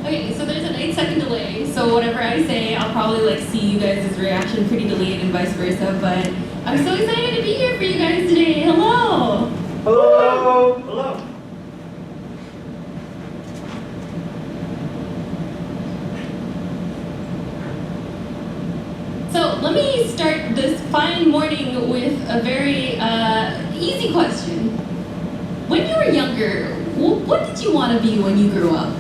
Okay, so there's an 8-second delay, so whatever I say, I'll probably like see you guys' reaction pretty delayed and vice versa, but I'm so excited to be here for you guys today. Hello! Hello! Hello! So let me start this fine morning with a very easy question. When you were younger, what did you want to be when you grew up?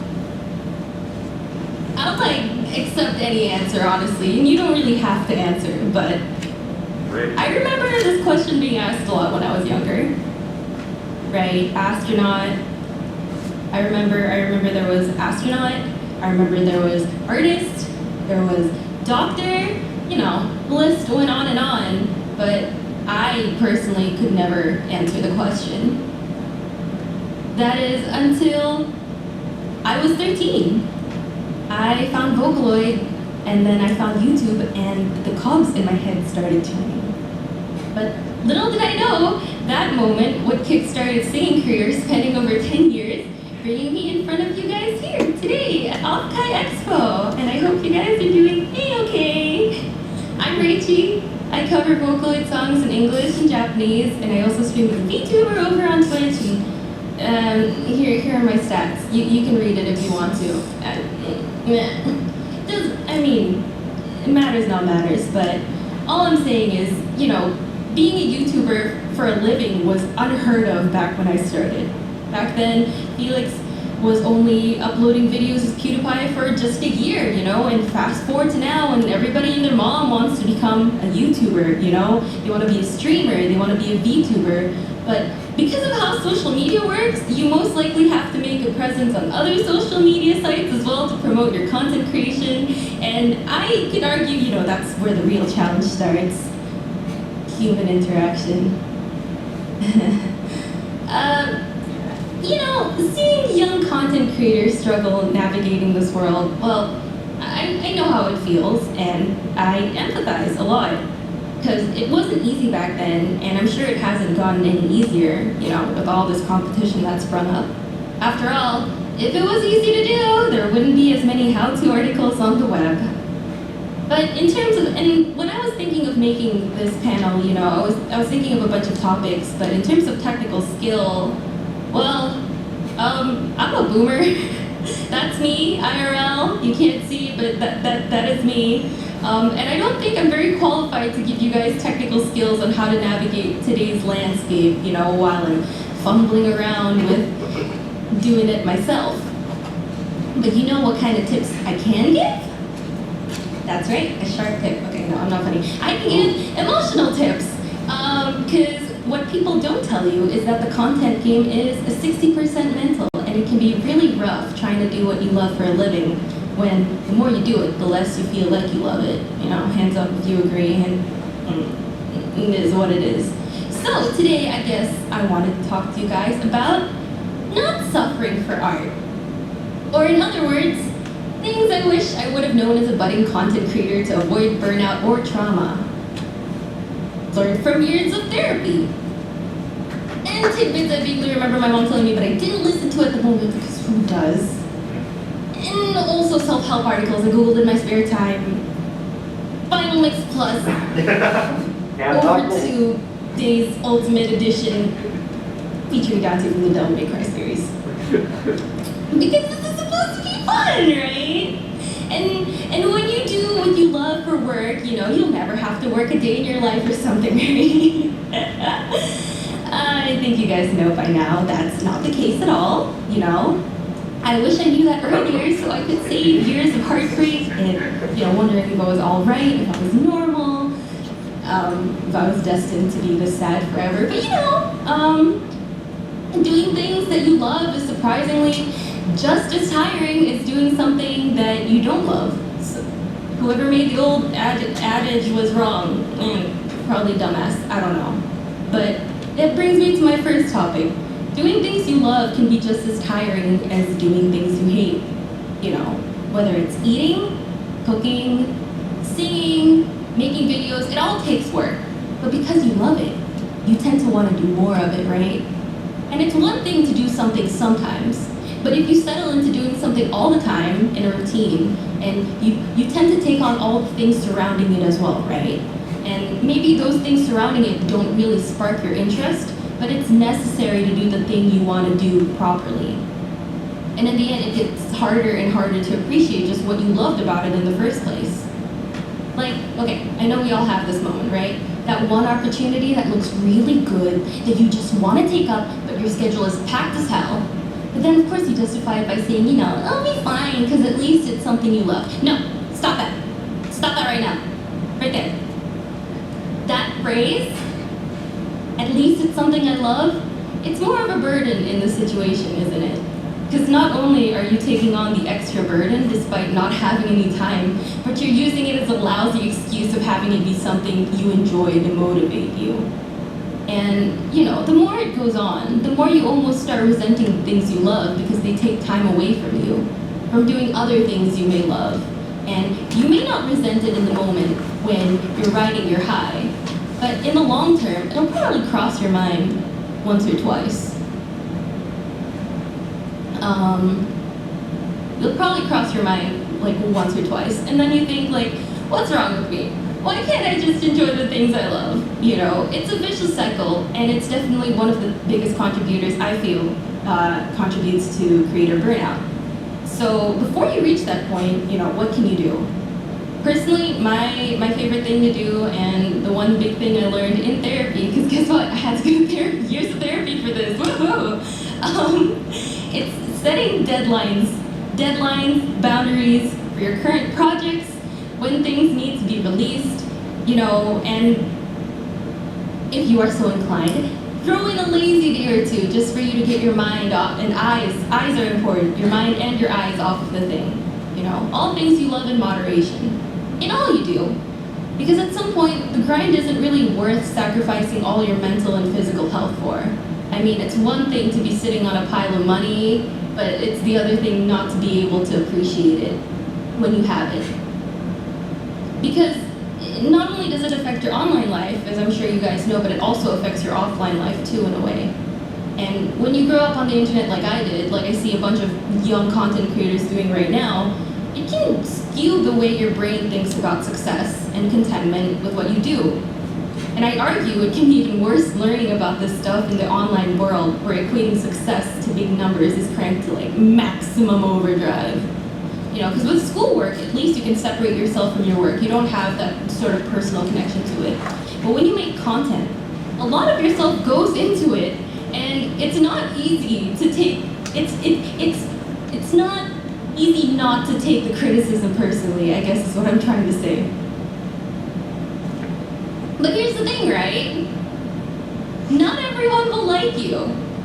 I'll accept any answer, honestly, and you don't really have to answer, but I remember this question being asked a lot when I was younger. Right, astronaut. I remember there was astronaut, I remember there was artist, there was doctor, you know, the list went on and on, but I personally could never answer the question. That is until I was 13. I found Vocaloid, and then I found YouTube, and the cogs in my head started turning. But little did I know, that moment would kick-start a singing career spanning over 10 years, bringing me in front of you guys here today at OffKai Expo, and I hope you guys are doing A-okay. I'm Rachie. I cover Vocaloid songs in English and Japanese, and I also stream with VTuber over on Twitch, and here are my stats. You can read it if you want to. Matters not matters, but all I'm saying is, you know, being a YouTuber for a living was unheard of back when I started. Back then, Felix was only uploading videos as PewDiePie for just a year, you know, and fast forward to now, and everybody and their mom wants to become a YouTuber, you know? They want to be a streamer, they want to be a VTuber, but because of how social media works, you most likely have to make a presence on other social media sites as well to promote your content creation, and I could argue, you know, that's where the real challenge starts. Human interaction. You know, seeing young content creators struggle navigating this world, well, I know how it feels, and I empathize a lot. Because it wasn't easy back then, and I'm sure it hasn't gotten any easier, you know, with all this competition that's sprung up. After all, if it was easy to do, there wouldn't be as many how-to articles on the web. But in terms of, and when I was thinking of making this panel, you know, I was thinking of a bunch of topics, but in terms of technical skill, well, I'm a boomer. That's me, IRL. You can't see, but that is me. And I don't think I'm very qualified to give you guys technical skills on how to navigate today's landscape, you know, while I'm fumbling around with doing it myself. But you know what kind of tips I can give? That's right, a sharp tip. Okay, no, I'm not funny. I can give emotional tips, because what people don't tell you is that the content game is a 60% mental, and it can be really rough trying to do what you love for a living, when the more you do it, the less you feel like you love it. You know, hands up if you agree, and it is what it is. So today, I guess I wanted to talk to you guys about not suffering for art. Or in other words, things I wish I would have known as a budding content creator to avoid burnout or trauma. Learned from years of therapy. And tidbits I vaguely remember my mom telling me, but I didn't listen to at the moment because who does? And also self-help articles I googled in my spare time. Final Mix Plus. Over 2 Days Ultimate Edition. Featuring Dante from the Devil May Cry series. Because this is supposed to be fun, right? And when you do what you love for work, you know, you'll never have to work a day in your life or something, right? I think you guys know by now that's not the case at all, you know? I wish I knew that earlier so I could save years of heartbreak and, you know, wondering if I was all right, if I was normal, if I was destined to be this sad forever. But you know, doing things that you love is surprisingly just as tiring as doing something that you don't love. So, whoever made the old adage was wrong. Probably dumbass, I don't know. But that brings me to my first topic. Doing things you love can be just as tiring as doing things you hate. You know, whether it's eating, cooking, singing, making videos, it all takes work. But because you love it, you tend to want to do more of it, right? And it's one thing to do something sometimes. But if you settle into doing something all the time in a routine, and you tend to take on all the things surrounding it as well, right? And maybe those things surrounding it don't really spark your interest, but it's necessary to do the thing you want to do properly. And in the end, it gets harder and harder to appreciate just what you loved about it in the first place. Like, okay, I know we all have this moment, right? That one opportunity that looks really good, that you just want to take up, but your schedule is packed as hell. But then, of course, you justify it by saying, I'll be fine, because at least it's something you love. No, stop that. Stop that right now. Right there. That phrase, at least it's something I love, it's more of a burden in the situation, isn't it? Because not only are you taking on the extra burden despite not having any time, but you're using it as a lousy excuse of having it be something you enjoy to motivate you. And, the more it goes on, the more you almost start resenting things you love because they take time away from you, from doing other things you may love. And you may not resent it in the moment when you're riding your high, but in the long term, it'll probably cross your mind once or twice. You'll probably cross your mind like once or twice, and then you think like, what's wrong with me? Why can't I just enjoy the things I love? It's a vicious cycle, and it's definitely one of the biggest contributors I feel contributes to creator burnout. So before you reach that point, what can you do? Personally, my favorite thing to do, and the one big thing I learned in therapy, because guess what? I had to go to years of therapy for this. Woohoo! It's setting deadlines, boundaries for your current projects, when things need to be released, and if you are so inclined, throw in a lazy day or two just for you to get your mind off, and eyes are important, your mind and your eyes off of the thing. All things you love in moderation, in all you do. Because at some point, the grind isn't really worth sacrificing all your mental and physical health for. I mean, it's one thing to be sitting on a pile of money, but it's the other thing not to be able to appreciate it when you have it. Because not only does it affect your online life, as I'm sure you guys know, but it also affects your offline life too in a way. And when you grow up on the internet like I did, like I see a bunch of young content creators doing right now, it can skew the way your brain thinks about success and contentment with what you do. And I argue it can be even worse learning about this stuff in the online world where equating success to big numbers is cranked to like maximum overdrive. Because with schoolwork, at least you can separate yourself from your work. You don't have that sort of personal connection to it. But when you make content, a lot of yourself goes into it, and it's not easy to take, it's not easy not to take the criticism personally, I guess is what I'm trying to say. But here's the thing, right? Not everyone will like you.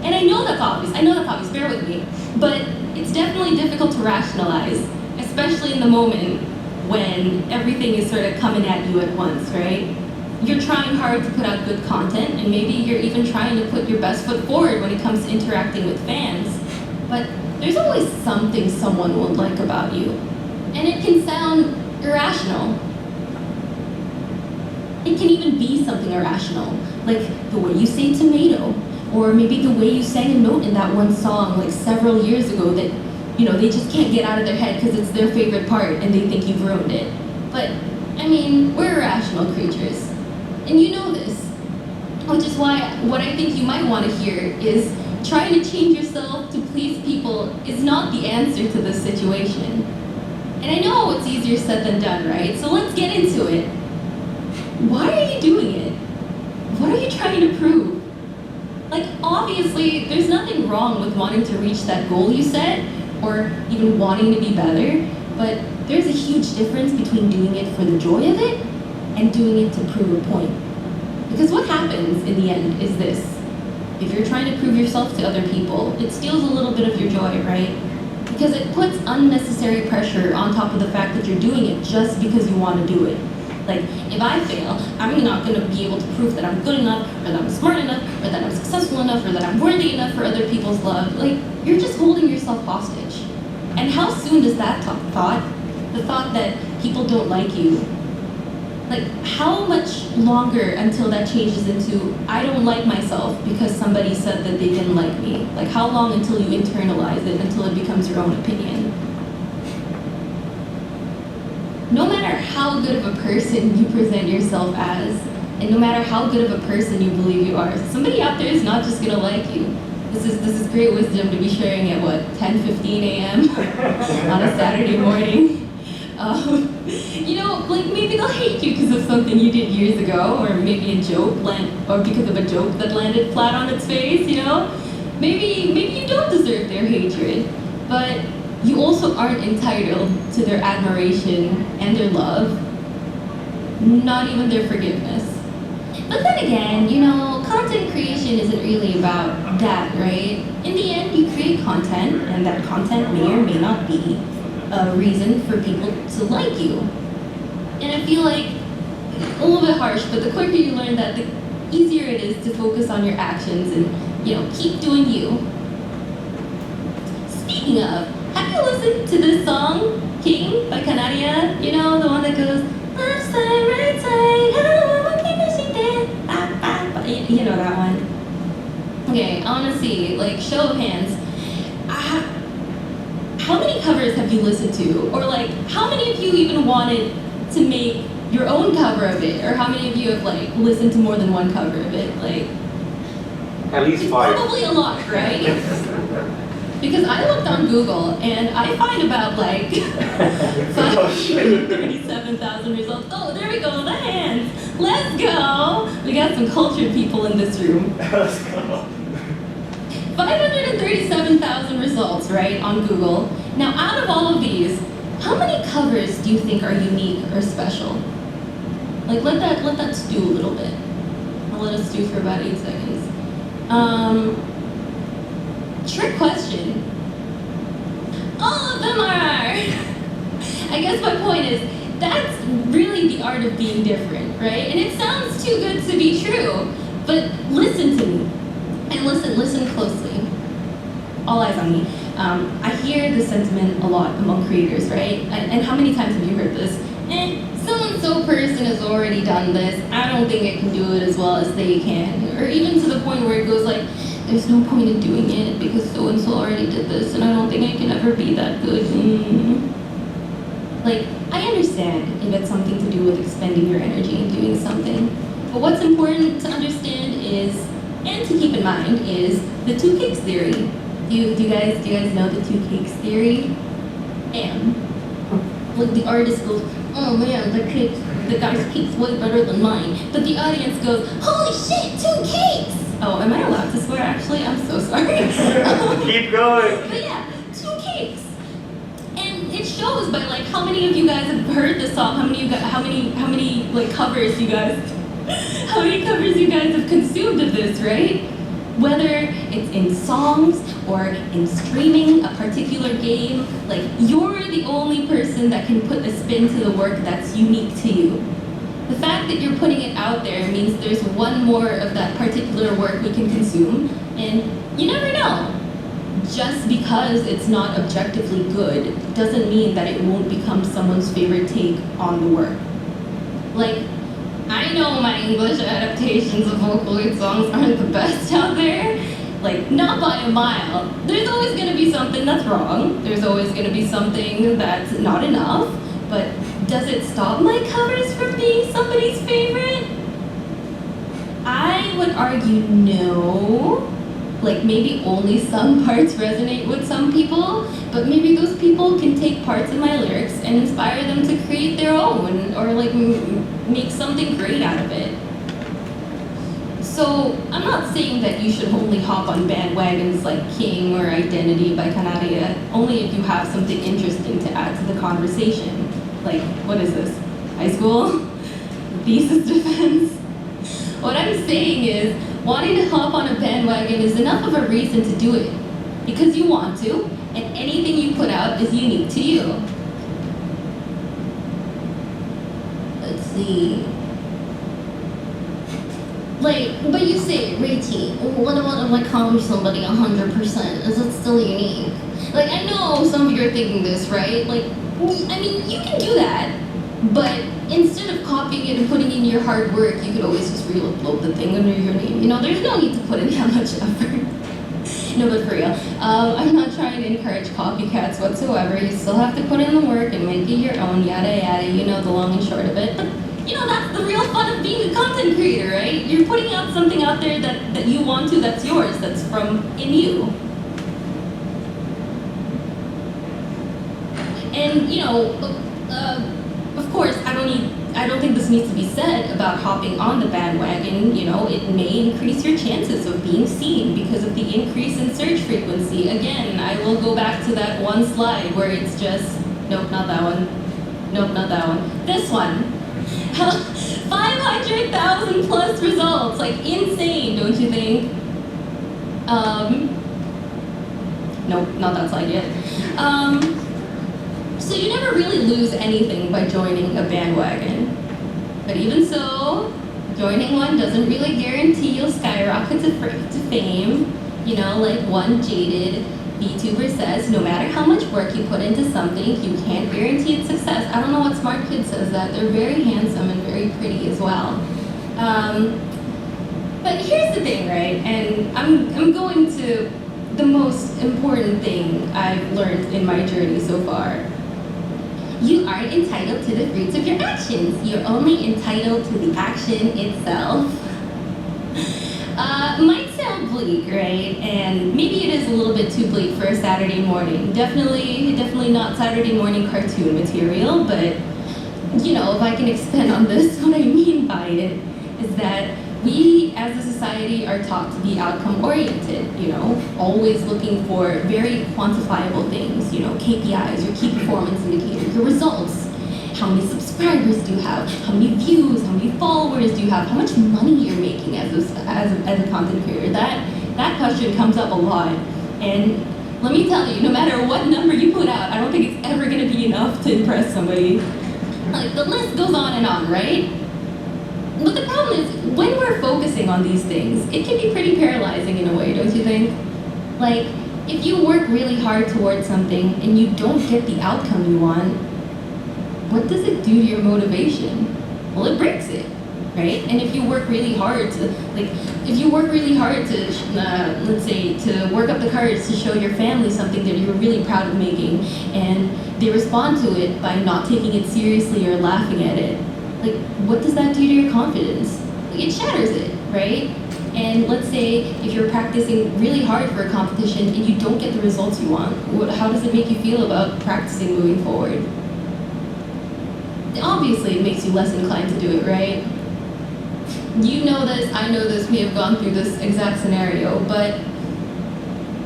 And I know that's obvious, bear with me. But it's definitely difficult to rationalize, especially in the moment when everything is sort of coming at you at once, right? You're trying hard to put out good content, and maybe you're even trying to put your best foot forward when it comes to interacting with fans. But there's always something someone won't like about you. And it can sound irrational. It can even be something irrational, like the way you say tomato, or maybe the way you sang a note in that one song like several years ago that, they just can't get out of their head because it's their favorite part and they think you've ruined it. But, we're irrational creatures. And you know this, which is why what I think you might want to hear is trying to change yourself to please people is not the answer to this situation. And I know it's easier said than done, right? So let's get into it. Why are you doing it? What are you trying to prove? Like, obviously, there's nothing wrong with wanting to reach that goal you set, or even wanting to be better, but there's a huge difference between doing it for the joy of it and doing it to prove a point. Because what happens in the end is this. If you're trying to prove yourself to other people, it steals a little bit of your joy, right? Because it puts unnecessary pressure on top of the fact that you're doing it just because you want to do it. Like, if I fail, I'm not going to be able to prove that I'm good enough, or that I'm smart enough, or that I'm successful enough, or that I'm worthy enough for other people's love. Like, you're just holding yourself hostage. And how soon does that thought, the thought that people don't like you, Like, how much longer until that changes into, I don't like myself because somebody said that they didn't like me? Like, how long until you internalize it, until it becomes your own opinion? No matter how good of a person you present yourself as, and no matter how good of a person you believe you are, somebody out there is not just gonna like you. This is great wisdom to be sharing at what, 10:15 a.m. on a Saturday morning. You know, like maybe they'll hate you because of something you did years ago, or maybe a joke or because of a joke that landed flat on its face. You know, maybe you don't deserve their hatred, but you also aren't entitled to their admiration and their love, not even their forgiveness. But then again, you know, content creation isn't really about that, right? In the end, you create content, and that content may or may not be a reason for people to like you. And I feel like, a little bit harsh, but the quicker you learn that, the easier it is to focus on your actions and, you know, keep doing you. Speaking of, have you listened to this song, King, by Canaria? You know, the one that goes, left side, right side, you know that one. Okay, I want to see, like, show of hands. How many covers have you listened to? Or like, how many of you even wanted to make your own cover of it? Or how many of you have like listened to more than one cover of it? Like, At least 5. Probably a lot, right? Because I looked on Google and I find about like 537,000 results. Oh, there we go, the hands. Let's go. We got some cultured people in this room. Let's go. 537,000 results, right, on Google. Now, out of all of these, how many covers do you think are unique or special? Like, let that stew a little bit. I'll let it stew for about 8 seconds. Trick question. All of them are. I guess my point is, that's really the art of being different, right? And it sounds too good to be true, but listen to me. And listen closely. All eyes on me. I hear this sentiment a lot among creators, right? And how many times have you heard this? So-and-so person has already done this. I don't think I can do it as well as they can. Or even to the point where it goes like, there's no point in doing it because so-and-so already did this and I don't think I can ever be that good. Like, I understand if it's something to do with expending your energy and doing something. But what's important to understand is, and to keep in mind, is the two cakes theory. Do you guys know the two cakes theory? And like the artist goes, oh man, the guy's cake's way better than mine. But the audience goes, holy shit, 2 cakes! Oh, am I allowed to swear actually? I'm so sorry. Keep going. But yeah, 2 cakes. And it shows by like how many of you guys have heard this song, how many like covers you guys how many covers you guys have consumed of this, right? Whether it's in songs or in streaming a particular game, like you're the only person that can put a spin to the work that's unique to you. The fact that you're putting it out there means there's one more of that particular work we can consume, and you never know. Just because it's not objectively good doesn't mean that it won't become someone's favorite take on the work. Like, I know my English adaptations of Vocaloid songs aren't the best out there. Like, not by a mile. There's always gonna be something that's wrong. There's always gonna be something that's not enough. But does it stop my covers from being somebody's favorite? I would argue no. Like, maybe only some parts resonate with some people, but maybe those people can take parts of my lyrics and inspire them to create their own, or like make something great out of it. So, I'm not saying that you should only hop on bandwagons like King or Identity by Canaria, only if you have something interesting to add to the conversation. Like, what is this? High school? Thesis defense? What I'm saying is, wanting to hop on a bandwagon is enough of a reason to do it. Because you want to, and anything you put out is unique to you. Let's see. Like, but you say, Rachie, what about if I copy somebody 100%? Is it still unique? Like, I know some of you are thinking this, right? Like, I mean, you can do that. But instead of copying it and putting in your hard work, you could always just re-upload the thing under your name. You know, there's no need to put in that much effort. No, but for real, I'm not trying to encourage copycats whatsoever. You still have to put in the work and make it your own, yada yada, you know the long and short of it. But, you know, that's the real fun of being a content creator, right? You're putting out something out there that you want to, that's yours, that's in you. And, you know, of course, I don't think this needs to be said about hopping on the bandwagon. You know, it may increase your chances of being seen because of the increase in search frequency. Again, I will go back to that one slide where it's just, nope, not that one. Nope, not that one. This one. 500,000 plus results, like insane, don't you think? Nope, not that slide yet. So you never really lose anything by joining a bandwagon. But even so, joining one doesn't really guarantee you'll skyrocket to fame. You know, like one jaded VTuber says, no matter how much work you put into something, you can't guarantee its success. I don't know what smart kid says that. They're very handsome and very pretty as well. But here's the thing, right? And I'm going to the most important thing I've learned in my journey so far. You aren't entitled to the fruits of your actions. You're only entitled to the action itself. Might sound bleak, right? And maybe it is a little bit too bleak for a Saturday morning. Definitely not Saturday morning cartoon material, but you know, if I can expand on this, what I mean by it is that we as a society are taught to be outcome oriented, you know, always looking for very quantifiable things, you know, KPIs, your key performance indicators, your results. How many subscribers do you have? How many views? How many followers do you have? How much money you're making as a content creator? That question comes up a lot. And let me tell you, no matter what number you put out, I don't think it's ever gonna be enough to impress somebody. Like, the list goes on, right? But the problem is, when we're focusing on these things, it can be pretty paralyzing in a way, don't you think? Like, if you work really hard towards something and you don't get the outcome you want, what does it do to your motivation? Well, it breaks it, right? And if you work really hard to, let's say, to work up the courage to show your family something that you're really proud of making, and they respond to it by not taking it seriously or laughing at it, like, what does that do to your confidence? Like, it shatters it, right? And let's say if you're practicing really hard for a competition and you don't get the results you want, how does it make you feel about practicing moving forward? Obviously, it makes you less inclined to do it, right? You know this, I know this, we have gone through this exact scenario, but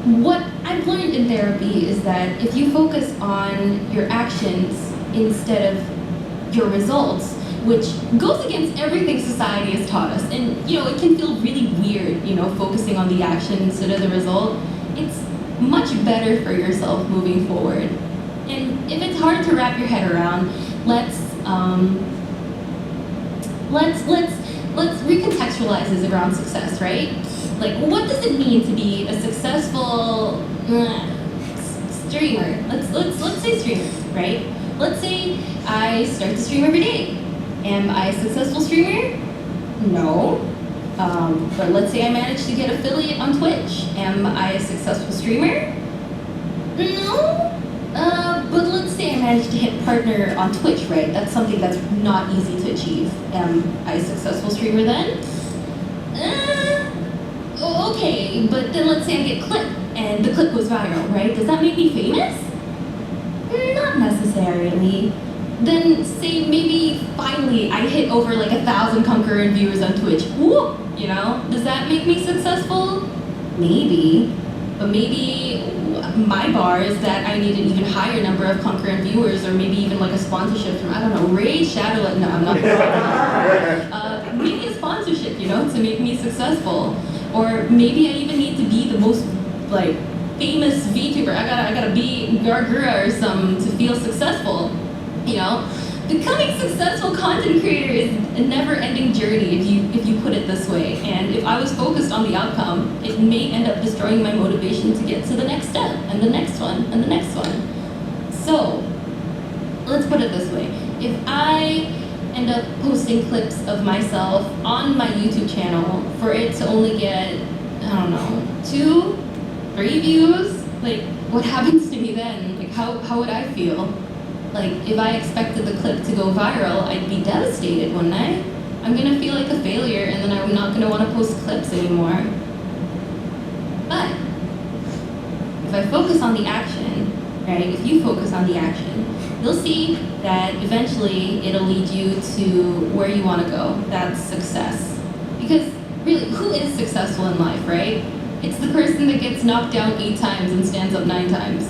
what I've learned in therapy is that if you focus on your actions instead of your results, which goes against everything society has taught us, and you know, it can feel really weird, you know, focusing on the action instead of the result, it's much better for yourself moving forward. And if it's hard to wrap your head around, let's recontextualize this around success, right? Like, what does it mean to be a successful streamer? Let's say streamer, right? Let's say I start to stream every day. Am I a successful streamer? No. But let's say I managed to get affiliate on Twitch. Am I a successful streamer? No. But let's say I managed to hit partner on Twitch, right? That's something that's not easy to achieve. Am I a successful streamer then? Okay, but then let's say I get clipped and the clip goes viral, right? Does that make me famous? Not necessarily. Then say maybe finally I hit over like 1,000 concurrent viewers on Twitch. Whoop! You know? Does that make me successful? Maybe. But maybe my bar is that I need an even higher number of concurrent viewers, or maybe even like a sponsorship from, I don't know, Ray Shadowlet. No, I'm not. Maybe a sponsorship, you know, to make me successful. Or maybe I even need to be the most like famous VTuber. I gotta be Gargura or some to feel successful. You know, becoming successful content creator is a never-ending journey if you put it this way. And if I was focused on the outcome, it may end up destroying my motivation to get to the next step, and the next one, and the next one. So, let's put it this way. if I end up posting clips of myself on my YouTube channel for it to only get, I don't know, 2, 3 views, like, what happens to me then? Like, how would I feel? Like, if I expected the clip to go viral, I'd be devastated, wouldn't I? I'm gonna feel like a failure, and then I'm not gonna wanna post clips anymore. But, if I focus on the action, right, if you focus on the action, you'll see that eventually it'll lead you to where you wanna go. That's success. Because, really, who is successful in life, right? It's the person that gets knocked down 8 times and stands up 9 times.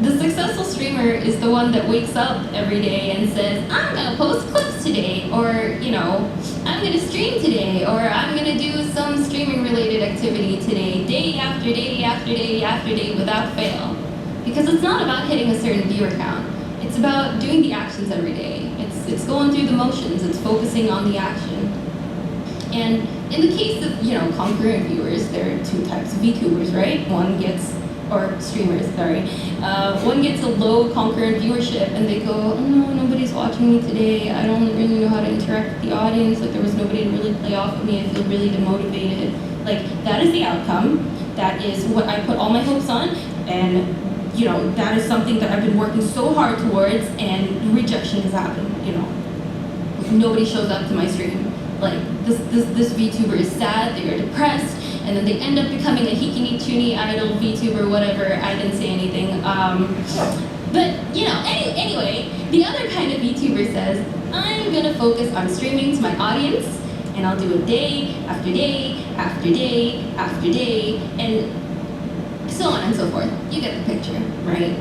The successful streamer is the one that wakes up every day and says, I'm gonna post clips today, or, you know, I'm gonna stream today, or I'm gonna do some streaming related activity today, day after day after day after day without fail. Because it's not about hitting a certain viewer count. It's about doing the actions every day. It's going through the motions, it's focusing on the action. And in the case of, you know, concurrent viewers, there are 2 types of VTubers, right? Streamers, sorry. One gets a low concurrent viewership and they go, oh no, nobody's watching me today. I don't really know how to interact with the audience. Like, there was nobody to really play off of me. I feel really demotivated. Like, that is the outcome. That is what I put all my hopes on. And, you know, that is something that I've been working so hard towards, and rejection has happened, you know. Nobody shows up to my stream. Like, this VTuber is sad, they are depressed, and then they end up becoming a Hikini Chuni idol VTuber, whatever. I didn't say anything. But, you know, anyway, the other kind of VTuber says, I'm gonna focus on streaming to my audience, and I'll do it day after day after day after day, and so on and so forth. You get the picture, right?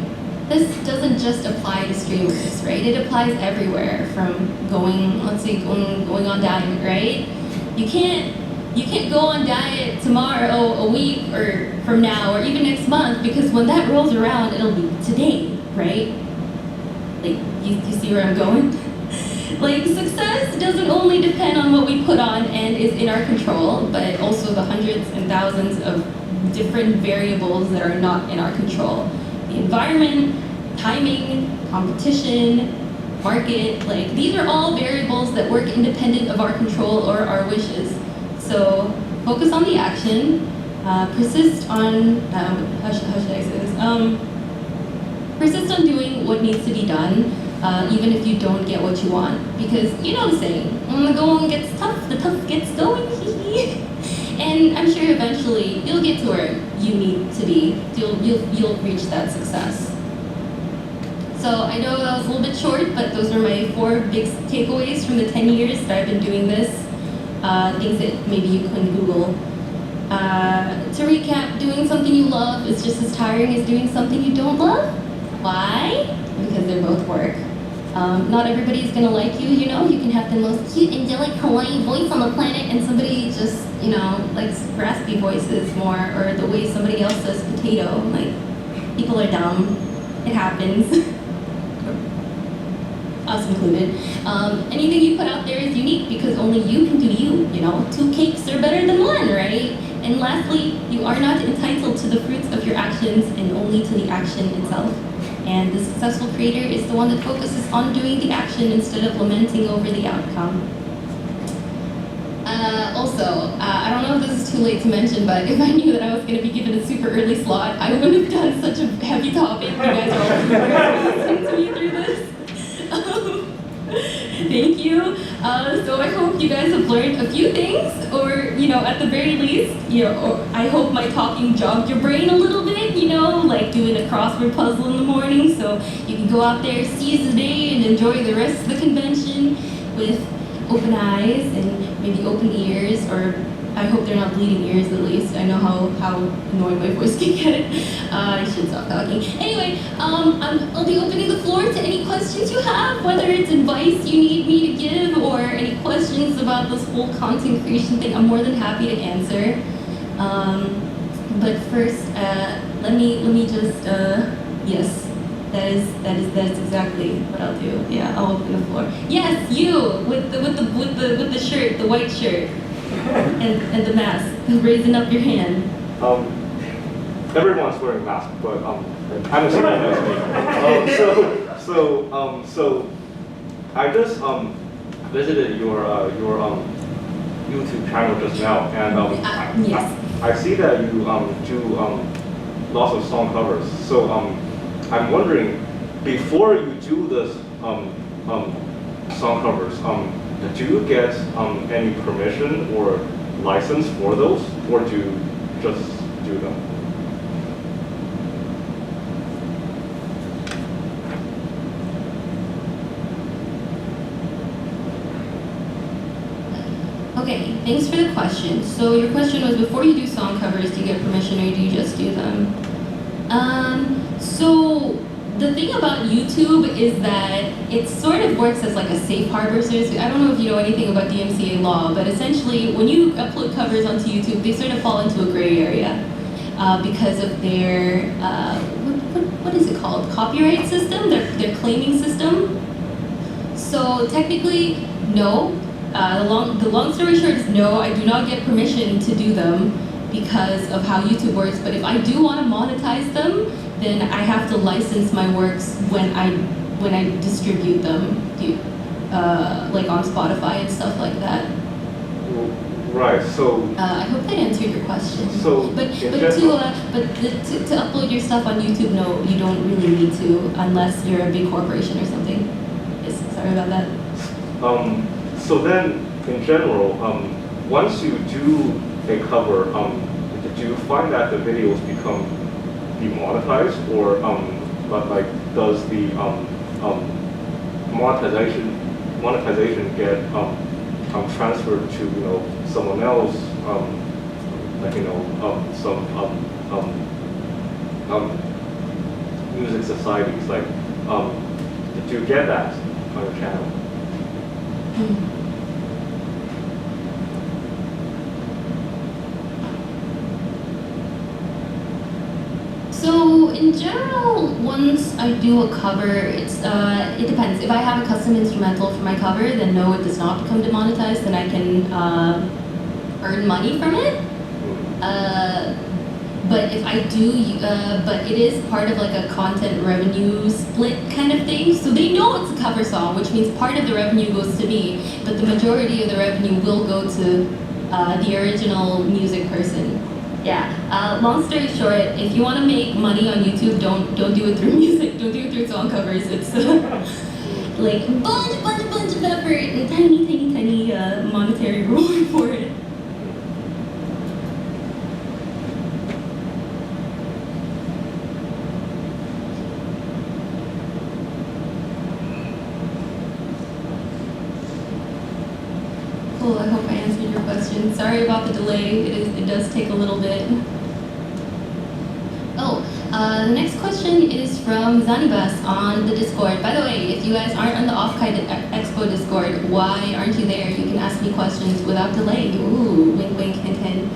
This doesn't just apply to streamers, right? It applies everywhere, from going on diet, right? You can't go on diet tomorrow, a week, or from now, or even next month, because when that rolls around, it'll be today, right? Like, you see where I'm going? Like, success doesn't only depend on what we put on and is in our control, but also the hundreds and thousands of different variables that are not in our control. The environment, timing, competition, market, like, these are all variables that work independent of our control or our wishes. So focus on the action, persist on, how should I say this? Persist on doing what needs to be done, even if you don't get what you want. Because you know the saying, when the going gets tough, the tough gets going. And I'm sure eventually you'll get to where you need to be. You'll reach that success. So I know that was a little bit short, but those are my 4 big takeaways from the 10 years that I've been doing this. Things that maybe you couldn't Google. To recap, doing something you love is just as tiring as doing something you don't love. Why? Because they both work. Not everybody is gonna like you, you know? You can have the most cute, angelic, Hawaiian voice on the planet, and somebody just, you know, likes raspy voices more, or the way somebody else says potato. Like, people are dumb. It happens. Us included. Anything you put out there is unique because only you can do you, you know? 2 cakes are better than 1, right? And lastly, you are not entitled to the fruits of your actions and only to the action itself. And the successful creator is the one that focuses on doing the action instead of lamenting over the outcome. I don't know if this is too late to mention, but if I knew that I was going to be given a super early slot, I wouldn't have done such a heavy topic. You guys are all listening to me through this. Thank you. So I hope you guys have learned a few things, or, you know, at the very least, you know, or I hope my talking jogged your brain a little bit, you know, like doing a crossword puzzle in the morning, so you can go out there, seize the day, and enjoy the rest of the convention with open eyes and maybe open ears, or I hope they're not bleeding ears at least. I know how annoying my voice can get. I should stop talking. Anyway, I'll be opening the floor to any questions you have, whether it's advice you need me to give or any questions about this whole content creation thing. I'm more than happy to answer. But first, let me just yes. That is exactly what I'll do. Yeah, I'll open the floor. Yes, you with the shirt, the white shirt, and the mask, raising up your hand. Everyone's wearing masks, but I'm assuming that's me. So I just visited your YouTube channel just now, and yes. I see that you do lots of song covers. So I'm wondering, before you do this song covers, do you get any permission or license for those, or do you just do them? Okay, thanks for the question. So your question was, before you do song covers, do you get permission or do you just do them? So the thing about YouTube is that it sort of works as like a safe harbor. So I don't know if you know anything about DMCA law, but essentially when you upload covers onto YouTube, they sort of fall into a gray area because of their, what is it called? Copyright system, their claiming system. So technically, no. The long story short is no, I do not get permission to do them because of how YouTube works. But if I do want to monetize them, then I have to license my works when I distribute them, like on Spotify and stuff like that. Right. So. I hope that answered your question. So. But to upload your stuff on YouTube, no, you don't really need to unless you're a big corporation or something. Yes, sorry about that. So then, in general, once you do a cover, do you find that the videos become demonetized, or but like does the monetization get transferred to someone else, like some music societies, like do you get that on your channel? So in general, once I do a cover, it depends. If I have a custom instrumental for my cover, then no, it does not become demonetized. Then I can earn money from it. But if I do, but it is part of like a content revenue split kind of thing. So they know it's a cover song, which means part of the revenue goes to me, but the majority of the revenue will go to the original music person. Yeah. Long story short, if you want to make money on YouTube, don't do it through music. Don't do it through song covers. It's like bunch of effort and tiny monetary reward for it. Cool, I hope I answered your question. Sorry about the delay, it does take a little bit. Oh, the next question is from Zanibas on the Discord. By the way, if you guys aren't on the OffKai Expo Discord, why aren't you there? You can ask me questions without delay. Ooh, wink wink, hint hint.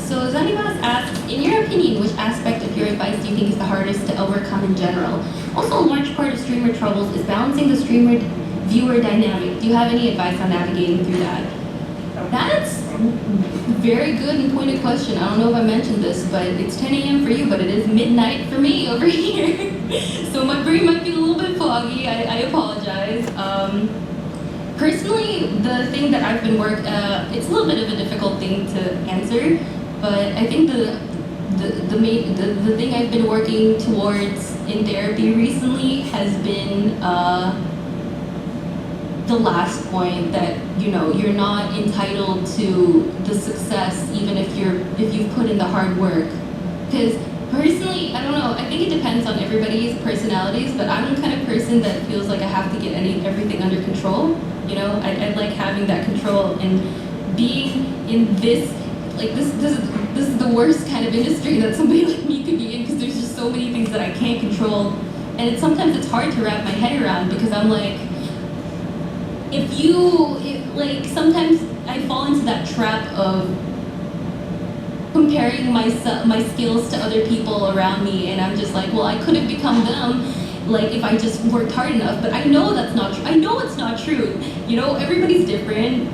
So Zanibas asks, in your opinion, which aspect of your advice do you think is the hardest to overcome in general? Also, a large part of streamer troubles is balancing the streamer-viewer dynamic. Do you have any advice on navigating through that? That's very good and pointed question. I don't know if I mentioned this, but it's 10 a.m. for you, but it is midnight for me over here. So my brain might be a little bit foggy. I apologize. Personally, the thing that I've been it's a little bit of a difficult thing to answer, but I think the thing I've been working towards in therapy recently has been the last point that you're not entitled to the success even if you've put in the hard work. Because personally, I don't know, I think it depends on everybody's personalities, but I'm the kind of person that feels like I have to get everything under control. I like having that control, and being in this is the worst kind of industry that somebody like me could be in, because there's just so many things that I can't control, and sometimes it's hard to wrap my head around, because I'm like, sometimes I fall into that trap of comparing my skills to other people around me, and I'm just like, well, I could have become them, if I just worked hard enough. But I know that's not true. I know it's not true. Everybody's different,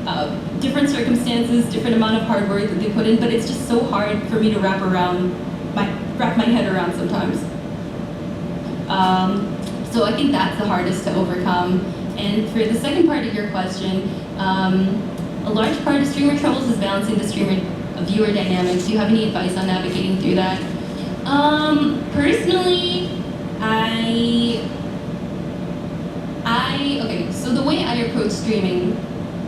different circumstances, different amount of hard work that they put in, but it's just so hard for me to wrap my head around sometimes. So I think that's the hardest to overcome. And for the second part of your question, a large part of streamer troubles is balancing the streamer-viewer dynamics. Do you have any advice on navigating through that? Personally, okay, so the way I approach streaming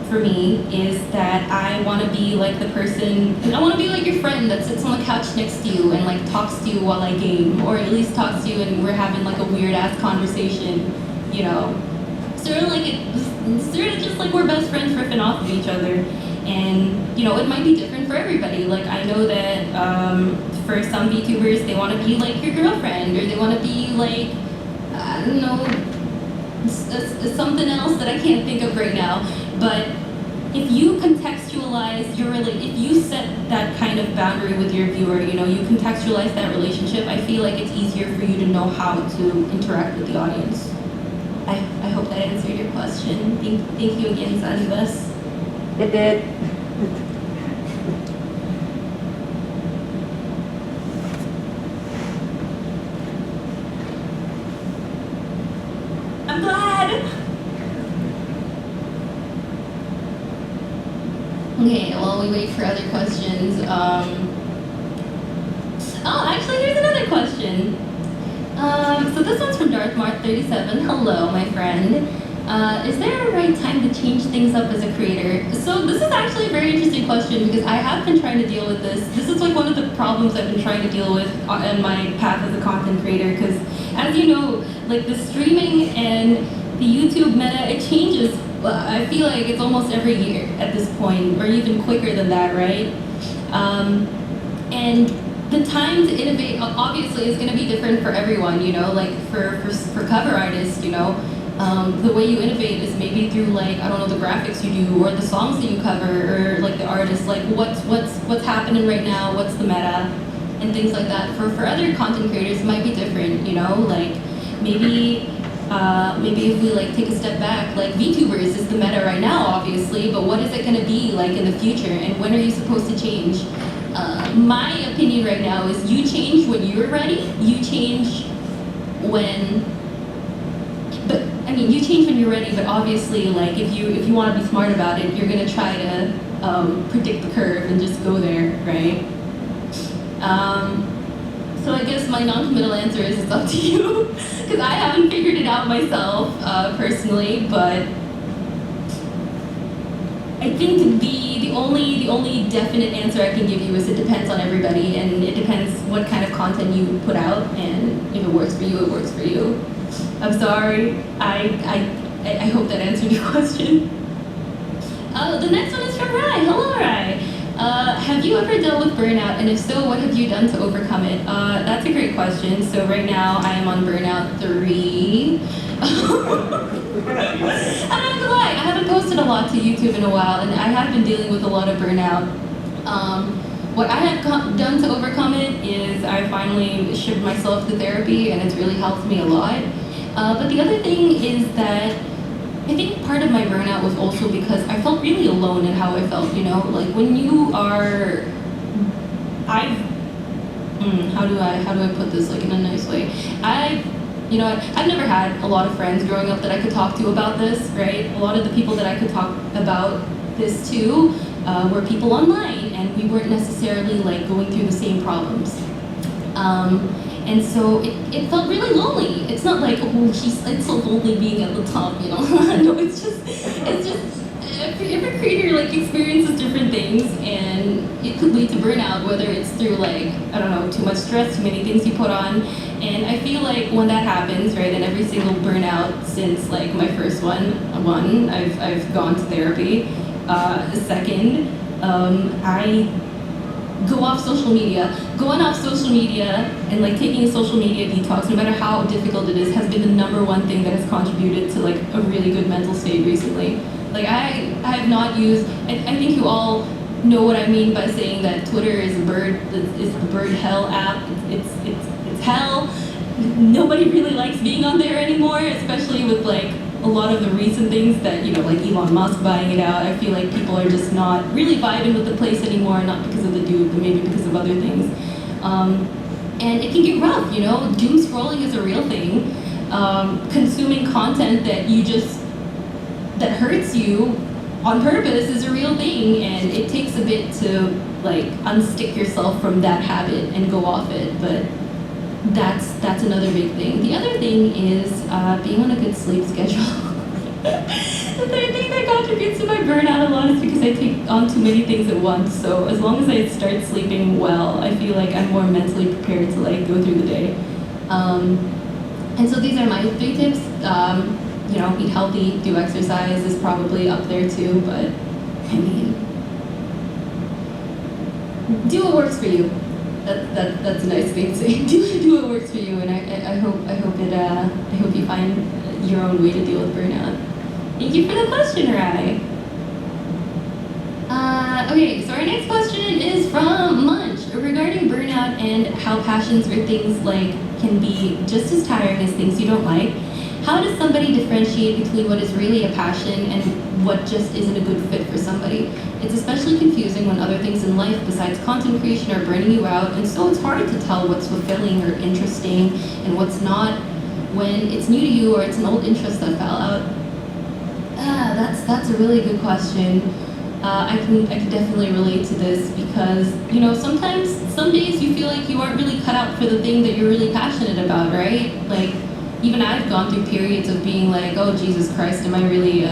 for me is that I want to be like the person, I want to be like your friend that sits on the couch next to you and like talks to you while I game, or at least talks to you and we're having like a weird ass conversation, you know. Sort of just like we're best friends riffing off of each other. And you know, it might be different for everybody. Like I know that for some VTubers, they want to be like your girlfriend, or they want to be like, I don't know, something else that I can't think of right now. But if you contextualize if you set that kind of boundary with your viewer, you know, you contextualize that relationship, I feel like it's easier for you to know how to interact with the audience. I hope that answered your question. Thank you again, Sanibas. It did. I'm glad. Okay, while we wait for other questions, oh, actually, here's another question. So this one's from DarthMart37. Hello, my friend. Is there a right time to change things up as a creator? So this is actually a very interesting question because I have been trying to deal with this. This is like one of the problems I've been trying to deal with on my path as a content creator, because as you know, like the streaming and the YouTube meta, it changes. I feel like it's almost every year at this point, or even quicker than that, right? And the time to innovate obviously is going to be different for everyone, you know, like for cover artists, you know, the way you innovate is maybe through like, I don't know, the graphics you do or the songs that you cover, or like the artist, like what's happening right now, what's the meta, and things like that. For other content creators, it might be different, you know, like maybe if we like take a step back, like VTubers is the meta right now, obviously, but what is it going to be like in the future, and when are you supposed to change? My opinion right now is you change when you're ready. You change when, you change when you're ready. But obviously, like if you want to be smart about it, you're gonna try to predict the curve and just go there, right? So I guess my non-committal answer is it's up to you, because I haven't figured it out myself personally, but I think the only definite answer I can give you is it depends on everybody, and it depends what kind of content you put out, and if it works for you, it works for you. I'm sorry. I hope that answered your question. The next one is from Rai. Hello, Rai. Have you ever dealt with burnout, and if so, what have you done to overcome it? That's a great question. So right now I am on burnout 3. I'm not gonna lie, I haven't posted a lot to YouTube in a while, and I have been dealing with a lot of burnout. What I have done to overcome it is I finally shipped myself to therapy, and it's really helped me a lot. But the other thing is that I think part of my burnout was also because I felt really alone in how I felt, you know? Like when you are, how do I put this like in a nice way? I've never had a lot of friends growing up that I could talk to about this, right? A lot of the people that I could talk about this to were people online, and we weren't necessarily like going through the same problems. And so it felt really lonely. It's not like, oh, it's so lonely being at the top, you know? No, it's just every creator like experiences different things, and it could lead to burnout, whether it's through like, I don't know, too much stress, too many things you put on. And I feel like when that happens, right, and every single burnout since like my first one, I've gone to therapy. Second, I go off social media. Going off social media and like taking a social media detox, no matter how difficult it is, has been the #1 thing that has contributed to like a really good mental state recently. Like I have not used, I think you all know what I mean by saying that Twitter is the bird hell app. It's hell. Nobody really likes being on there anymore, especially with like a lot of the recent things that, you know, like Elon Musk buying it out. I feel like people are just not really vibing with the place anymore, not because of the dude, but maybe because of other things. And it can get rough, you know? Doom scrolling is a real thing. Consuming content that you just that hurts you on purpose is a real thing, and it takes a bit to like unstick yourself from that habit and go off it. But that's another big thing. The other thing is being on a good sleep schedule. The third thing that contributes to my burnout a lot is because I take on too many things at once. So as long as I start sleeping well, I feel like I'm more mentally prepared to like go through the day. And so these are my 3 tips. You know, eat healthy, do exercise is probably up there too, but I mean, do what works for you. That's a nice thing to say. Do what works for you, and I hope you find your own way to deal with burnout. Thank you for the question, Rai. Okay, so our next question is from Munch regarding burnout and how passions or things like can be just as tiring as things you don't like. How does somebody differentiate between what is really a passion and what just isn't a good fit for somebody? It's especially confusing when other things in life besides content creation are burning you out, and so it's hard to tell what's fulfilling or interesting and what's not when it's new to you or it's an old interest that fell out. That's a really good question. I can definitely relate to this because, you know, sometimes, some days you feel like you aren't really cut out for the thing that you're really passionate about, right? Like, even I've gone through periods of being like, oh, Jesus Christ, am I really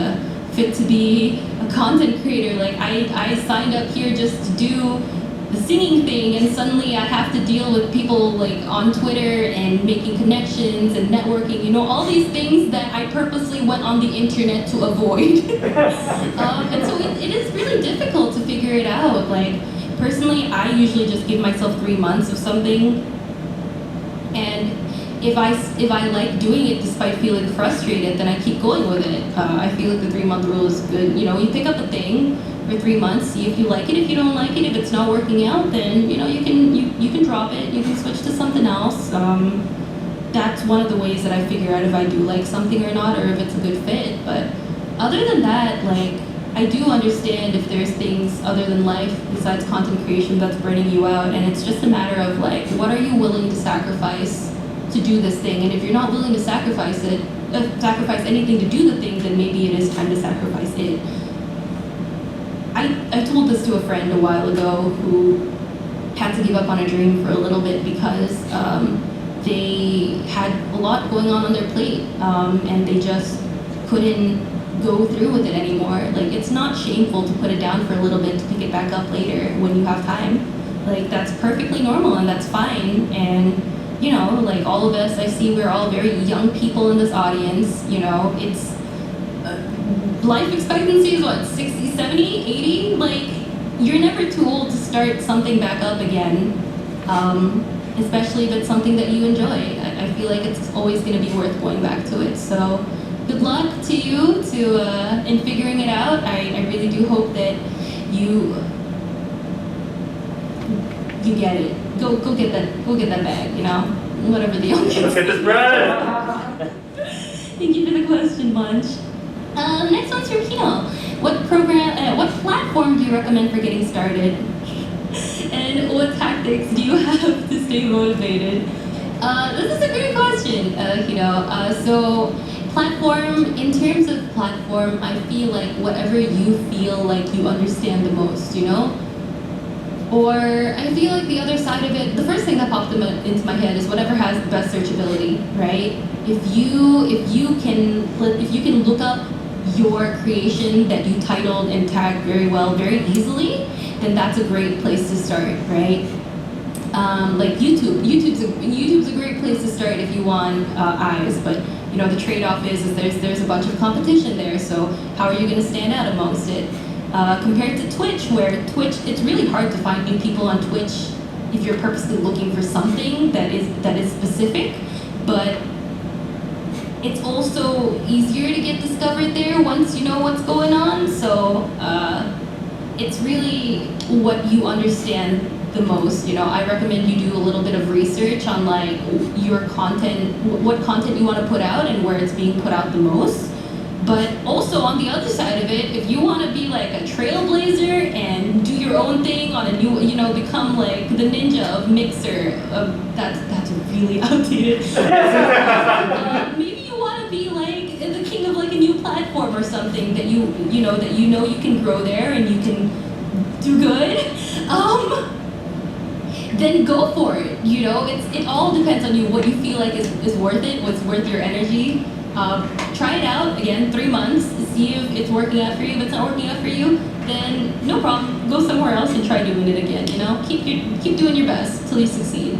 fit to be a content creator? Like, I signed up here just to do the singing thing, and suddenly I have to deal with people like on Twitter and making connections and networking, you know, all these things that I purposely went on the internet to avoid. And so it is really difficult to figure it out. Like, personally, I usually just give myself 3 months of something, and if I like doing it despite feeling frustrated, then I keep going with it. I feel like the 3-month rule is good. You know, you pick up a thing for 3 months, see if you like it. If you don't like it, if it's not working out, then you know you can drop it. You can switch to something else. That's one of the ways that I figure out if I do like something or not, or if it's a good fit. But other than that, like, I do understand if there's things other than life besides content creation that's burning you out, and it's just a matter of like, what are you willing to sacrifice to do this thing? And if you're not willing to sacrifice anything to do the thing, then maybe it is time to sacrifice it. I told this to a friend a while ago who had to give up on a dream for a little bit because they had a lot going on their plate, and they just couldn't go through with it anymore. Like, it's not shameful to put it down for a little bit to pick it back up later when you have time. Like, that's perfectly normal and that's fine. And you know, like, all of us, I see we're all very young people in this audience, you know, it's, life expectancy is what, 60, 70, 80? Like, you're never too old to start something back up again, especially if it's something that you enjoy. I feel like it's always going to be worth going back to it. So, good luck to you in figuring it out. I really do hope that you get it. Go get that bag, you know? Whatever the young kids. Let's get this bread! Thank you for the question, Munch. Next one's from Kino. What platform do you recommend for getting started? And what tactics do you have to stay motivated? This is a great question, Kino. So platform, in terms of platform, I feel like whatever you feel like you understand the most, you know? Or I feel like the other side of it, the first thing that popped into my head is whatever has the best searchability, right? If you can look up your creation that you titled and tagged very well, very easily, then that's a great place to start, right? Like YouTube. YouTube's a great place to start if you want eyes, but you know the trade-off is there's a bunch of competition there. So how are you going to stand out amongst it? Compared to Twitch, where Twitch, it's really hard to find new people on Twitch if you're purposely looking for something that is specific, but it's also easier to get discovered there once you know what's going on. So it's really what you understand the most. You know, I recommend you do a little bit of research on like your content, what content you want to put out and where it's being put out the most. But also on the other side of it, if you want to be like a trailblazer and do your own thing on a new, you know, become like the ninja of Mixer, that's really outdated. Maybe you want to be like the king of like a new platform or something. something that you know you can grow there and you can do good, then go for it. You know, it all depends on you, what you feel like is worth it, what's worth your energy. Try it out, again, 3 months, see if it's working out for you. If it's not working out for you, then no problem, go somewhere else and try doing it again, you know? Keep doing your best till you succeed.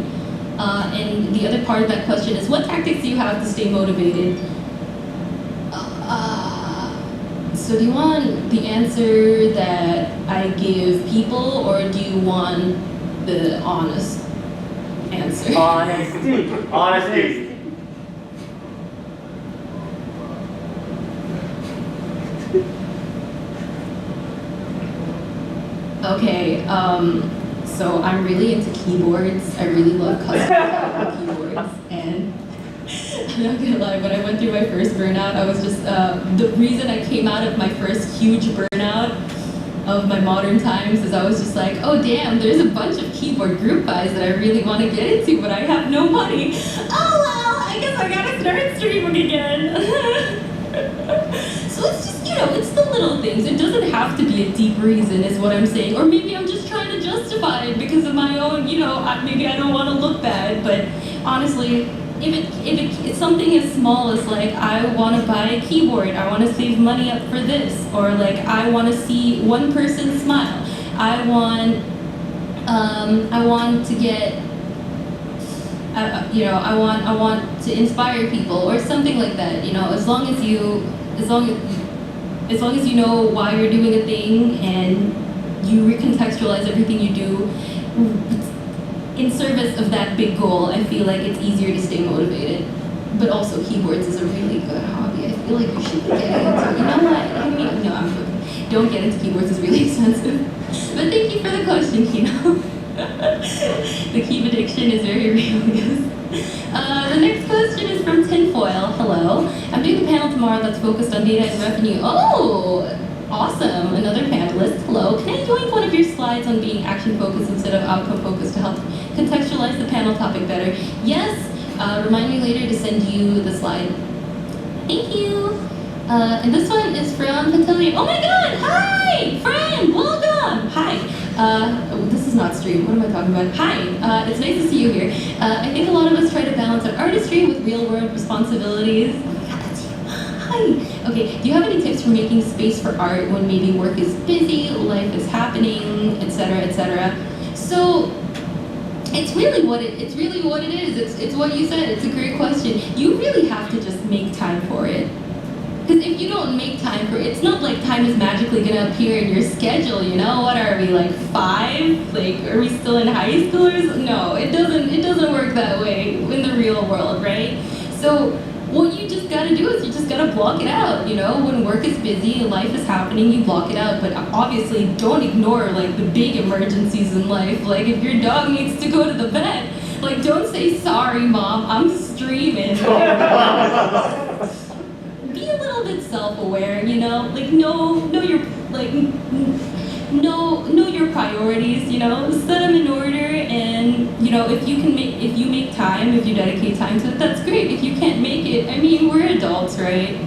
And the other part of that question is, what tactics do you have to stay motivated? So do you want the answer that I give people, or do you want the honest answer? Honesty. Honesty. Okay, so I'm really into keyboards. I really love custom keyboards, and I'm not gonna lie, when I went through my first burnout, I was just, the reason I came out of my first huge burnout of my modern times is I was just like, oh damn, there's a bunch of keyboard group buys that I really want to get into, but I have no money. Oh well, I guess I gotta start streaming again. So it's just, you know, it's the little things. It doesn't have to be a deep reason is what I'm saying. Or maybe I'm just trying to justify it because of my own, you know, maybe I don't want to look bad. But honestly, if it's something as small as like, I want to buy a keyboard, I want to save money up for this, or like, I want to see one person smile, I want to get, you know, I want to inspire people or something like that. You know, as long as you know why you're doing a thing and you recontextualize everything you do in service of that big goal, I feel like it's easier to stay motivated. But also, keyboards is a really good hobby. I feel like you should get into. You know what? I mean, no, I'm joking. Don't get into keyboards. It's really expensive. But thank you for the question, Kino. The keyboard addiction is very real, yes. The next question is from Tinfoil. Hello. I'm doing a panel tomorrow that's focused on data and revenue. Oh, awesome. Another panelist. Hello. Can I join one of your slides on being action-focused instead of outcome-focused to help contextualize the panel topic better? Yes. Remind me later to send you the slide. Thank you. And this one is from Patelia. Oh my god! Hi! Friend! Welcome! Hi. This is not stream. What am I talking about? Hi. It's nice to see you here. I think a lot of us try to balance our artistry with real-world responsibilities. Oh my god, that's you. Hi. Okay, do you have any tips for making space for art when maybe work is busy, life is happening, etc., etc.? So, it's really what it is. It's what you said. It's a great question. You really have to just make time for it. Because if you don't make time for it, it's not like time is magically going to appear in your schedule, you know? What are we, like 5? Like, are we still in high schoolers? No, it doesn't work that way in the real world, right? So what you just got to do is you just got to block it out, you know? When work is busy, life is happening, you block it out. But obviously, don't ignore, like, the big emergencies in life. Like, if your dog needs to go to the vet, like, don't say, sorry, Mom, I'm streaming. Be a little bit self-aware, you know, like know your priorities, you know, set them in order, and you know, if you make time, if you dedicate time to it, that's great. If you can't make it, I mean, we're adults, right?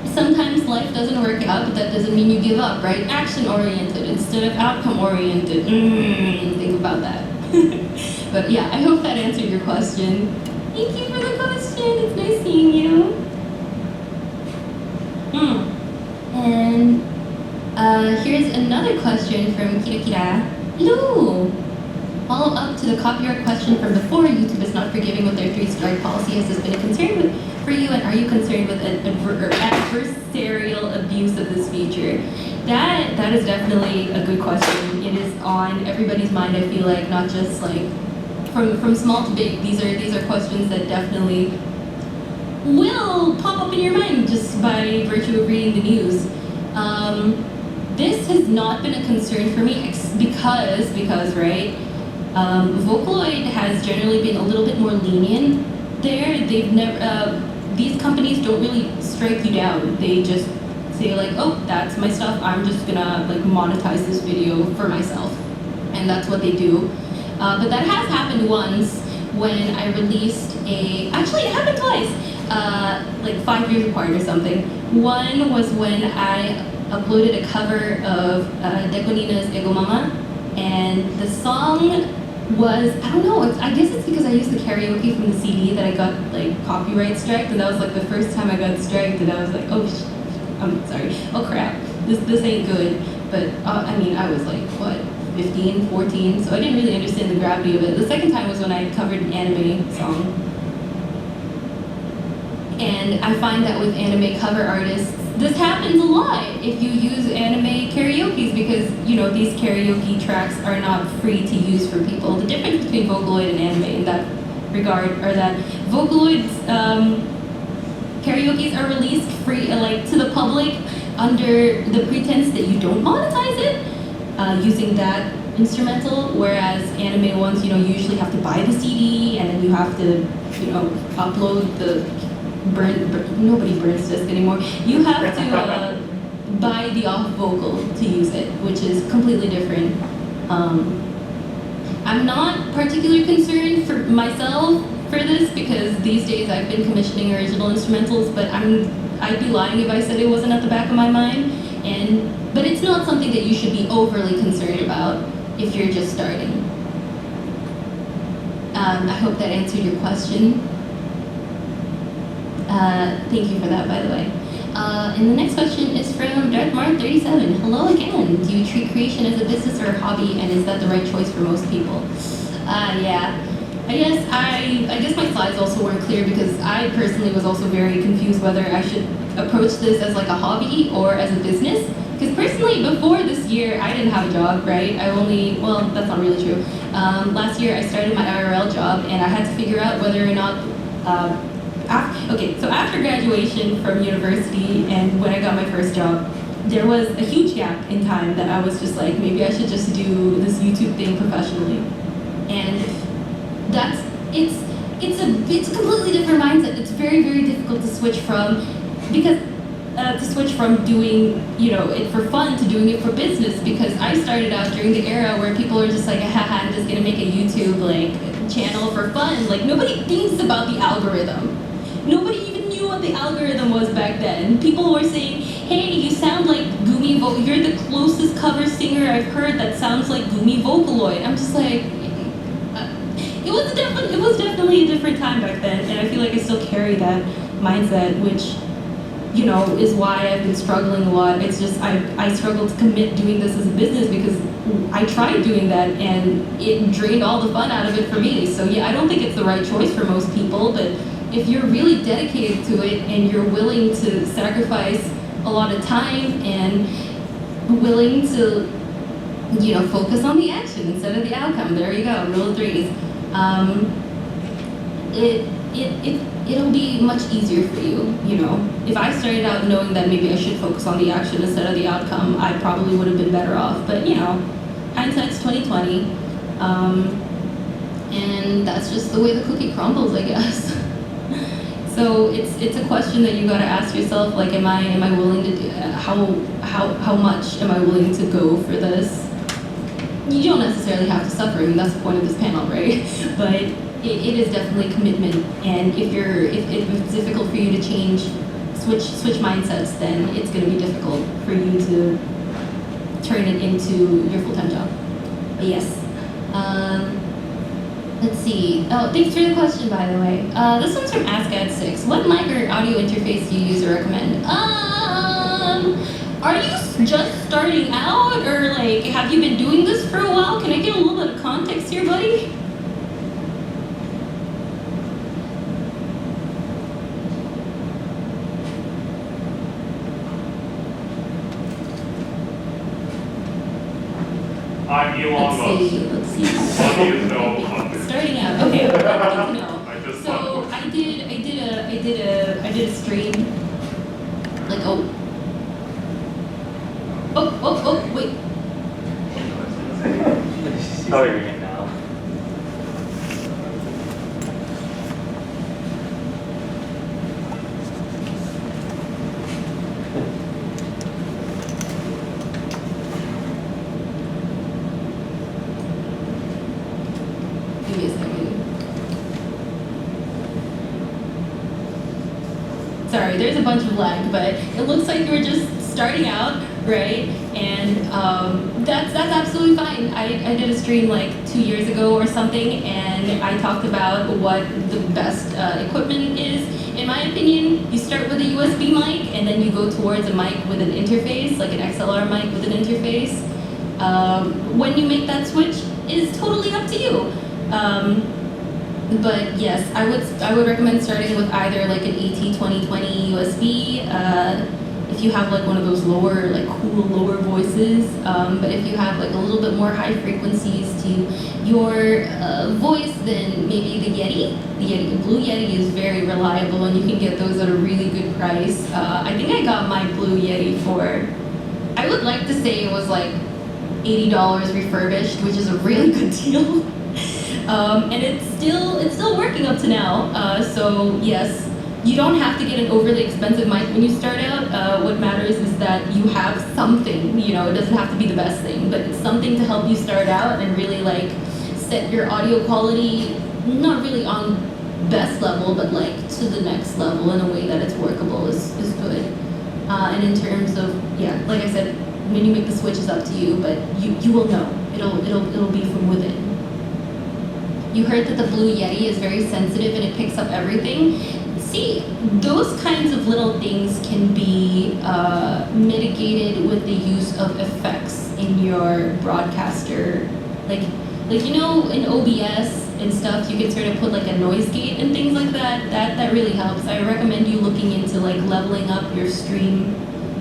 Sometimes life doesn't work out, but that doesn't mean you give up, right? Action-oriented instead of outcome-oriented. Think about that. But yeah, I hope that answered your question. Thank you for the question. It's nice seeing you. And here's another question from Kira Kira. Hello! Follow up to the copyright question from before, YouTube is not forgiving with their 3-strike policy. Has this been a concern for you, and are you concerned with adversarial abuse of this feature? That is definitely a good question. It is on everybody's mind, I feel like, not just like from small to big. These are questions that definitely will pop up in your mind just by virtue of reading the news. This has not been a concern for me because right, Vocaloid has generally been a little bit more lenient there. They've never, these companies don't really strike you down. They just say like, oh, that's my stuff, I'm just gonna like monetize this video for myself. And that's what they do. But that has happened once when I released actually it happened twice. like 5 years apart or something. One was when I uploaded a cover of Dekonina's Ego Mama, and the song was, I don't know, I guess it's because I used the karaoke from the CD that I got like copyright striked, and that was like the first time I got striked, and I was like, oh, I'm sorry, oh crap, this ain't good. But I mean, I was like, what, 15, 14, so I didn't really understand the gravity of it. The second time was when I covered an anime song. And I find that with anime cover artists, this happens a lot if you use anime karaokes, because you know these karaoke tracks are not free to use for people. The difference between Vocaloid and anime in that regard are that Vocaloid's karaokes are released free, like to the public, under the pretense that you don't monetize it using that instrumental, whereas anime ones, you know, you usually have to buy the CD and then you have to, you know, upload the nobody burns disc anymore. You have to buy the off vocal to use it, which is completely different. I'm not particularly concerned for myself for this, because these days I've been commissioning original instrumentals, but I'd be lying if I said it wasn't at the back of my mind. But it's not something that you should be overly concerned about if you're just starting. I hope that answered your question. Thank you for that, by the way. And the next question is from DarthMart37. Hello again. Do you treat creation as a business or a hobby, and is that the right choice for most people? Yeah. I guess my slides also weren't clear, because I personally was also very confused whether I should approach this as like a hobby or as a business. Because personally, before this year, I didn't have a job, right? Well, that's not really true. Last year, I started my IRL job, and I had to figure out whether or not so after graduation from university and when I got my first job, there was a huge gap in time that I was just like, maybe I should just do this YouTube thing professionally. And it's a completely different mindset. It's very, very difficult to switch from, because doing, you know, it for fun to doing it for business, because I started out during the era where people are just like, haha, I'm just gonna make a YouTube like channel for fun. Like, nobody thinks about the algorithm. Nobody even knew what the algorithm was back then. People were saying, hey, you sound like Gumi you're the closest cover singer I've heard that sounds like Gumi Vocaloid. I'm just like, it was definitely a different time back then, and I feel like I still carry that mindset, which, you know, is why I've been struggling a lot. It's just I struggle to commit doing this as a business, because I tried doing that and it drained all the fun out of it for me. So yeah, I don't think it's the right choice for most people, but if you're really dedicated to it and you're willing to sacrifice a lot of time and willing to, you know, focus on the action instead of the outcome, there you go, rule of threes. It'll be much easier for you, you know. If I started out knowing that maybe I should focus on the action instead of the outcome, I probably would have been better off. But, you know, hindsight's 20/20, and that's just the way the cookie crumbles, I guess. So it's a question that you gotta ask yourself, like, am I willing to do, how much am I willing to go for this? You don't necessarily have to suffer. I mean, that's the point of this panel, right? But it is definitely commitment, and if it's difficult for you to switch mindsets, then it's going to be difficult for you to turn it into your full-time job. But yes. Let's see. Oh, thanks for the question, by the way. This one's from AskAd6. What mic or audio interface do you use or recommend? Are you just starting out, or like, have you been doing this for a while? Can I get a little bit of context here, buddy? I'm Elon Musk. Let's see. Starting out. Okay, good to know. So I did a stream. Like, oh, wait. Sorry, right now. Give me a second. sorry, there's a bunch of lag, but it looks like you were just starting out, right? And that's absolutely fine. I did a stream like 2 years ago or something, and I talked about what the best equipment is. In my opinion, you start with a USB mic, and then you go towards a mic with an interface, like an XLR mic with an interface. When you make that switch is totally up to you. But yes, I would recommend starting with either like an AT2020 USB. If you have like one of those lower, like cool lower voices, but if you have like a little bit more high frequencies to your voice, then maybe the Yeti. The Blue Yeti is very reliable, and you can get those at a really good price. I think I got my Blue Yeti for, I would like to say it was like $80 refurbished, which is a really good deal. And it's still working up to now. So yes. You don't have to get an overly expensive mic when you start out. What matters is that you have something, you know, it doesn't have to be the best thing, but it's something to help you start out and really like set your audio quality, not really on best level, but like to the next level in a way that it's workable is good. And in terms of, yeah, like I said, when you make the switch it's up to you, but you will know. It'll be from within. You heard that the Blue Yeti is very sensitive and it picks up everything. See, those kinds of little things can be mitigated with the use of effects in your broadcaster. Like you know, in OBS and stuff, you can sort of put like a noise gate and things like that. That really helps. I recommend you looking into like leveling up your stream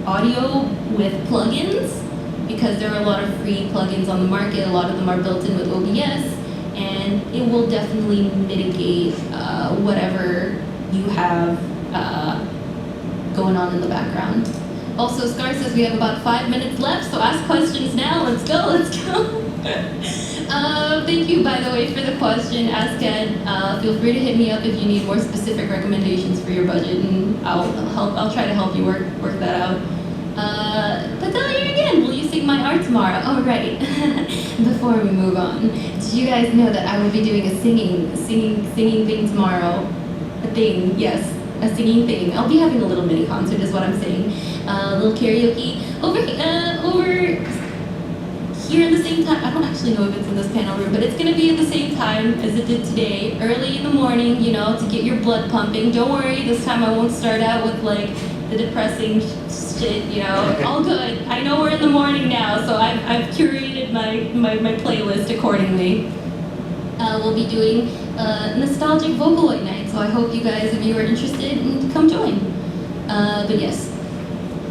audio with plugins, because there are a lot of free plugins on the market. A lot of them are built in with OBS, and it will definitely mitigate whatever you have going on in the background. Also, Scar says we have about 5 minutes left, so ask questions now. Let's go. Thank you, by the way, for the question. Ask Ed. Feel free to hit me up if you need more specific recommendations for your budget, and I'll try to help you work that out. Patelia again, will you sing my art tomorrow? Oh, right. Before we move on, did you guys know that I will be doing a singing thing tomorrow? A thing, yes, a singing thing. I'll be having a little mini concert, is what I'm saying. A little karaoke over here in the same time. I don't actually know if it's in this panel room, but it's gonna be at the same time as it did today, early in the morning, you know, to get your blood pumping. Don't worry, this time I won't start out with like the depressing shit, you know. All good. I know we're in the morning now, so I've curated my playlist accordingly. We'll be doing nostalgic Vocaloid night, so I hope you guys, if you are interested, come join. But yes,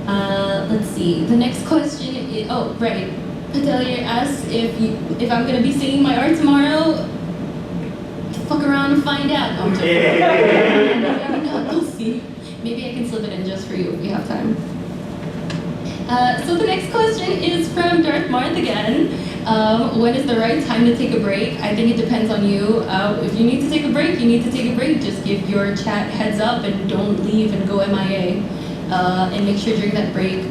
let's see. The next question is, oh, right. Patelia asks if I'm gonna be singing my art tomorrow. Fuck around and find out. No, I'm joking. No, we'll see. Maybe I can slip it in just for you if we have time. So the next question is from Darth Marth again. When is the right time to take a break? I think it depends on you. If you need to take a break, you need to take a break. Just give your chat heads up and don't leave and go MIA. And make sure during that break,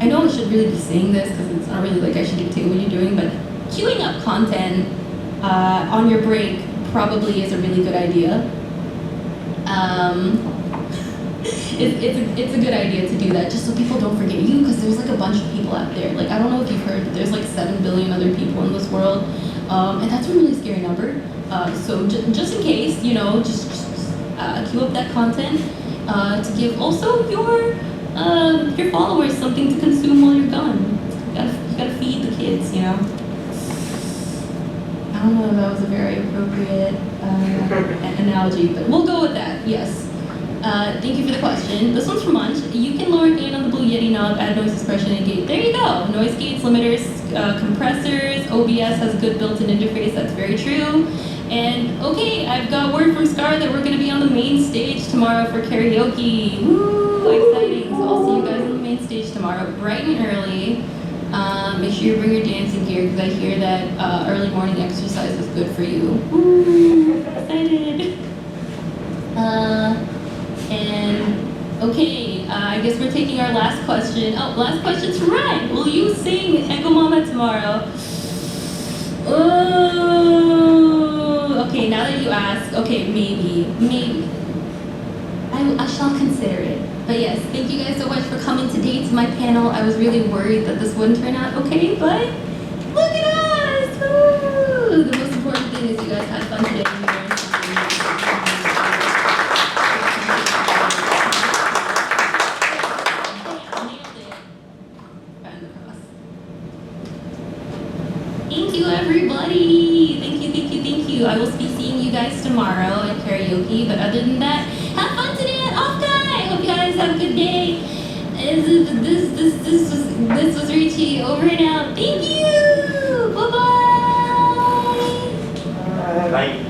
I know I should really be saying this because it's not really like I should dictate what you're doing, but queuing up content on your break probably is a really good idea. It's a good idea to do that, just so people don't forget you, because there's like a bunch of people out there. Like, I don't know if you've heard, but there's like 7 billion other people in this world, and that's a really scary number. So just in case, you know, just queue up that content to give also your followers something to consume while you're gone. You gotta feed the kids, you know. I don't know if that was a very appropriate analogy, but we'll go with that. Yes. Thank you for the question. This one's from Munch. You can lower gain on the Blue Yeti knob, add noise suppression and gate. There you go. Noise gates, limiters, compressors. OBS has a good built-in interface. That's very true. And okay, I've got word from Scar that we're going to be on the main stage tomorrow for karaoke. Woo! Exciting. So I'll see you guys on the main stage tomorrow, bright and early. Make sure you bring your dancing gear, because I hear that early morning exercise is good for you. Woo! Excited. And okay, I guess we're taking our last question. Oh, last question's from Ryan. Will you sing Echo Mama tomorrow? Oh, okay, now that you ask, okay, maybe. I shall consider it. But yes, thank you guys so much for coming today to my panel. I was really worried that this wouldn't turn out okay, but look at us! Woo! The most important thing is you guys had fun today. And you learned something. Find the cross. Thank you, everybody. Thank you, thank you, thank you. I will be seeing you guys tomorrow at karaoke. But other than that, have fun today at OffKai. Hope you guys have a good day. This was Rachie. Over and out. Thank you. Bye bye. Bye.